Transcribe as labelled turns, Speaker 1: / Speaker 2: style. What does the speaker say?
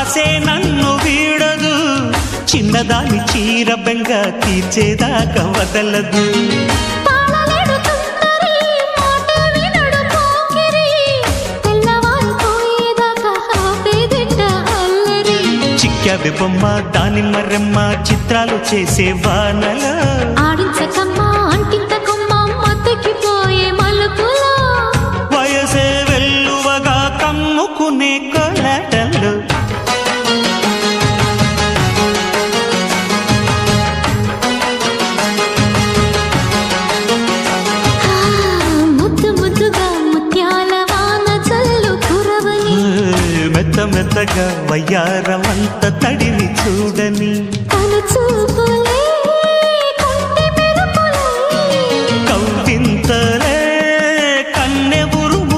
Speaker 1: ఆసే నన్ను వీడదు, చిన్నదాని చీర బెంగ తీర్చేదాకా వదలదు. చిక్కావి బొమ్మ దానిమ్మ రెమ్మ చిత్రాలు చేసే వానల
Speaker 2: ఆడించకమ్మా అంటింతకమ్మ మత్తకిపోయే మలుపులో
Speaker 1: వయసే వెల్లువగా కమ్ముకునే కొలటలు.
Speaker 2: ముద్దు ముద్దుగా ముత్యాల వాన చల్లు కురవని
Speaker 1: మెత్త మెత్తగా వయ్యారమంత తడిని చూడని
Speaker 2: తన చూపుల